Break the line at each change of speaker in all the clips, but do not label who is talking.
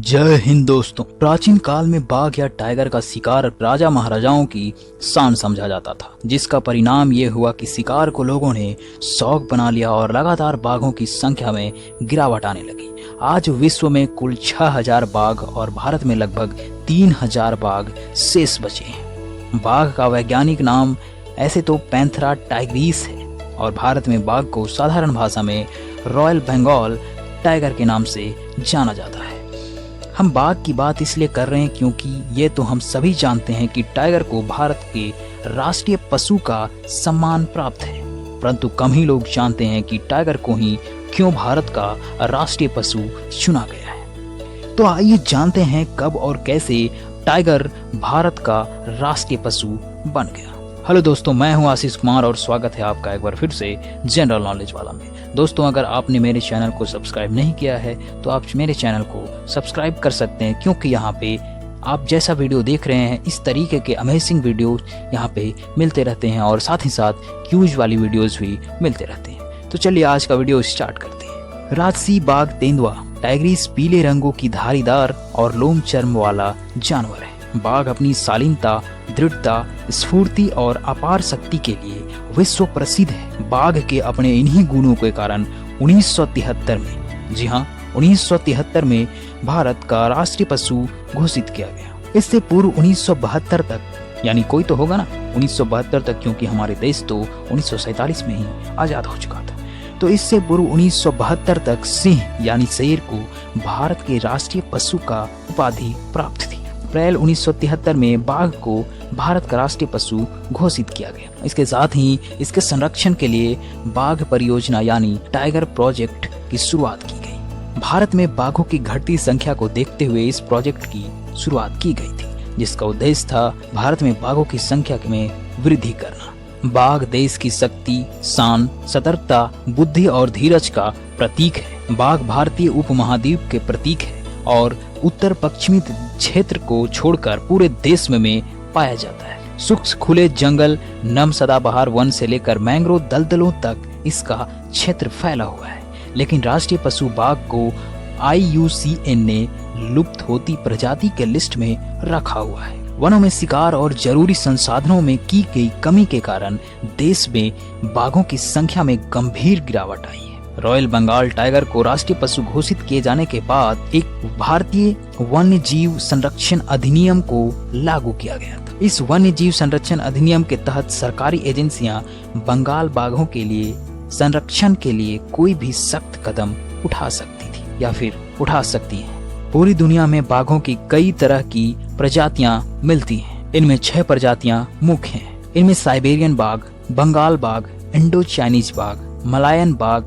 जय हिंद दोस्तों। प्राचीन काल में बाघ या टाइगर का शिकार राजा महाराजाओं की शान समझा जाता था, जिसका परिणाम ये हुआ कि शिकार को लोगों ने शौक बना लिया और लगातार बाघों की संख्या में गिरावट आने लगी। आज विश्व में कुल 6000 बाघ और भारत में लगभग 3000 बाघ शेष बचे हैं। बाघ का वैज्ञानिक नाम ऐसे तो पैंथेरा टाइग्रिस है और भारत में बाघ को साधारण भाषा में रॉयल बंगाल टाइगर के नाम से जाना जाता है। हम बाघ की बात इसलिए कर रहे हैं क्योंकि ये तो हम सभी जानते हैं कि टाइगर को भारत के राष्ट्रीय पशु का सम्मान प्राप्त है, परंतु कम ही लोग जानते हैं कि टाइगर को ही क्यों भारत का राष्ट्रीय पशु चुना गया है। तो आइए जानते हैं कब और कैसे टाइगर भारत का राष्ट्रीय पशु बन गया। हेलो दोस्तों, मैं हूं आशीष कुमार और स्वागत है आपका एक बार फिर से जनरल नॉलेज वाला में। दोस्तों, अगर आपने मेरे चैनल को सब्सक्राइब नहीं किया है तो आप मेरे चैनल को सब्सक्राइब कर सकते हैं, क्योंकि यहाँ पे आप जैसा वीडियो देख रहे हैं इस तरीके के अमेजिंग वीडियो यहाँ पे मिलते रहते हैं और साथ ही साथ क्यूज वाली वीडियोस भी मिलते रहते हैं। तो चलिए आज का वीडियो स्टार्ट करते हैं। राजसी बाघ तेंदुआ टाइग्रिस पीले रंगों की धारीदार और लोम चर्म वाला जानवर है। बाघ अपनी शालीनता, दृढ़ता, स्फूर्ति और अपार शक्ति के लिए विश्व प्रसिद्ध है। बाघ के अपने इन्हीं गुणों के कारण 1973 में, जी हाँ 1973 में भारत का राष्ट्रीय पशु घोषित किया गया। इससे पूर्व 1972 तक, यानी कोई तो होगा ना 1972 तक, क्योंकि हमारे देश तो 1947 में ही आजाद हो चुका था। तो इससे पूर्व 1972 तक सिंह यानी शेर को भारत के राष्ट्रीय पशु का उपाधि प्राप्त थी। अप्रैल 1973 में बाघ को भारत का राष्ट्रीय पशु घोषित किया गया। इसके साथ ही इसके संरक्षण के लिए बाघ परियोजना यानी टाइगर प्रोजेक्ट की शुरुआत की गई। भारत में बाघों की घटती संख्या को देखते हुए इस प्रोजेक्ट की शुरुआत की गई थी, जिसका उद्देश्य था भारत में बाघों की संख्या में वृद्धि करना। बाघ देश की शक्ति, शान, सतर्कता, बुद्धि और धीरज का प्रतीक है। बाघ भारतीय उपमहाद्वीप के प्रतीक है और उत्तर पश्चिमी क्षेत्र को छोड़कर पूरे देश में पाया जाता है। शुष्क खुले जंगल, नम सदाबहार वन से लेकर मैंग्रोव दलदलों तक इसका क्षेत्र फैला हुआ है। लेकिन राष्ट्रीय पशु बाघ को IUCN ने लुप्त होती प्रजाति के लिस्ट में रखा हुआ है। वनों में शिकार और जरूरी संसाधनों में की गई कमी के कारण देश में बाघों की संख्या में गंभीर गिरावट आई है। रॉयल बंगाल टाइगर को राष्ट्रीय पशु घोषित किए जाने के बाद एक भारतीय वन्य जीव संरक्षण अधिनियम को लागू किया गया था। इस वन्य जीव संरक्षण अधिनियम के तहत सरकारी एजेंसियां बंगाल बाघों के लिए संरक्षण के लिए कोई भी सख्त कदम उठा सकती थी या फिर उठा सकती हैं। पूरी दुनिया में बाघों की कई तरह की प्रजातियां मिलती हैं। इनमें 6 प्रजातियां मुख्य हैं। इनमें साइबेरियन बाघ, बंगाल बाघ, इंडो चाइनीज बाघ, मलायन बाघ,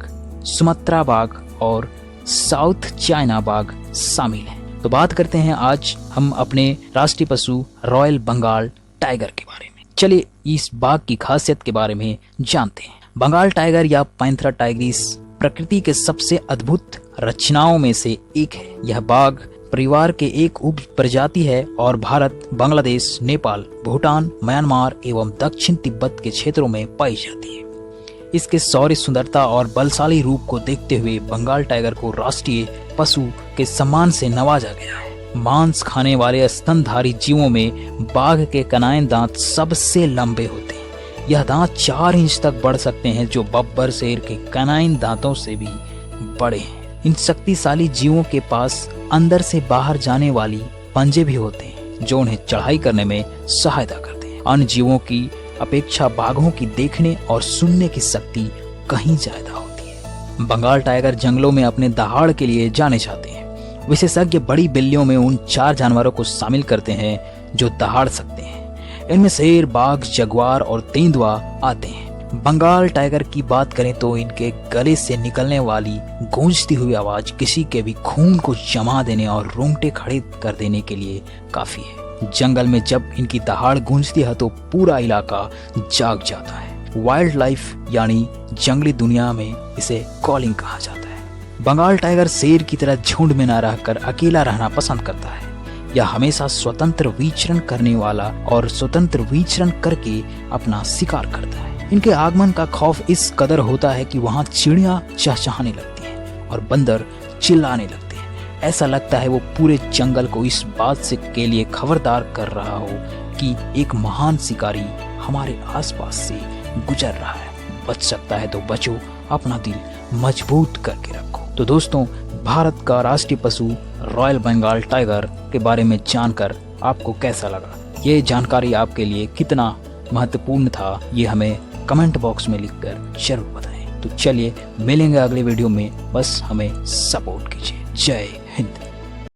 सुमात्रा बाघ और साउथ चाइना बाघ शामिल हैं। तो बात करते हैं आज हम अपने राष्ट्रीय पशु रॉयल बंगाल टाइगर के बारे में। चलिए इस बाघ की खासियत के बारे में जानते हैं। बंगाल टाइगर या पैंथेरा टाइग्रिस प्रकृति के सबसे अद्भुत रचनाओं में से एक है। यह बाघ परिवार के एक उप प्रजाति है और भारत, बांग्लादेश, नेपाल, भूटान, म्यांमार एवं दक्षिण तिब्बत के क्षेत्रों में पाई जाती है। इसके शौर्य, सुंदरता और बलशाली रूप को देखते हुए बंगाल टाइगर को राष्ट्रीय पशु के सम्मान से नवाजा गया है। मांस खाने वाले स्तनधारी जीवों में बाघ के कनाइन दांत सबसे लंबे होते हैं। यह दांत 4 इंच तक बढ़ सकते हैं, जो बब्बर शेर के कनाइन दांतों से भी बड़े हैं। इन शक्तिशाली जीवों के पास अंदर से बाहर जाने वाली पंजे भी होते हैं, जो उन्हें चढ़ाई करने में सहायता करते हैं। अन्य जीवों की अपेक्षा बाघों की देखने और सुनने की शक्ति कहीं ज्यादा होती है। बंगाल टाइगर जंगलों में अपने दहाड़ के लिए जाने जाते हैं। विशेषज्ञ बड़ी बिल्लियों में उन 4 जानवरों को शामिल करते हैं जो दहाड़ सकते हैं। इनमें शेर, बाघ, जगुआर और तेंदुआ आते हैं। बंगाल टाइगर की बात करें तो इनके गले से निकलने वाली गूंजती हुई आवाज किसी के भी खून को जमा देने और रोंगटे खड़े कर देने के लिए काफी है। जंगल में जब इनकी दहाड़ गूंजती है तो पूरा इलाका जाग जाता है। वाइल्ड लाइफ यानी जंगली दुनिया में इसे कॉलिंग कहा जाता है। बंगाल टाइगर शेर की तरह झुंड में न रहकर अकेला रहना पसंद करता है। यह हमेशा स्वतंत्र विचरण करने वाला और स्वतंत्र विचरण करके अपना शिकार करता है। इनके आगमन का खौफ इस कदर होता है कि वहाँ चिड़िया चहचहाने लगती हैं और बंदर चिल्लाने लगते हैं। ऐसा लगता है वो पूरे जंगल को इस बात से के लिए खबरदार कर रहा हो कि एक महान शिकारी हमारे आसपास से गुजर रहा है। बच सकता है तो बचो, अपना दिल मजबूत करके रखो। तो दोस्तों, भारत का राष्ट्रीय पशु रॉयल बंगाल टाइगर के बारे में जानकर आपको कैसा लगा? ये जानकारी आपके लिए कितना महत्वपूर्ण था, ये हमें कमेंट बॉक्स में लिखकर जरूर बताएं। तो चलिए मिलेंगे अगले वीडियो में, बस हमें सपोर्ट कीजिए। जय हिंद।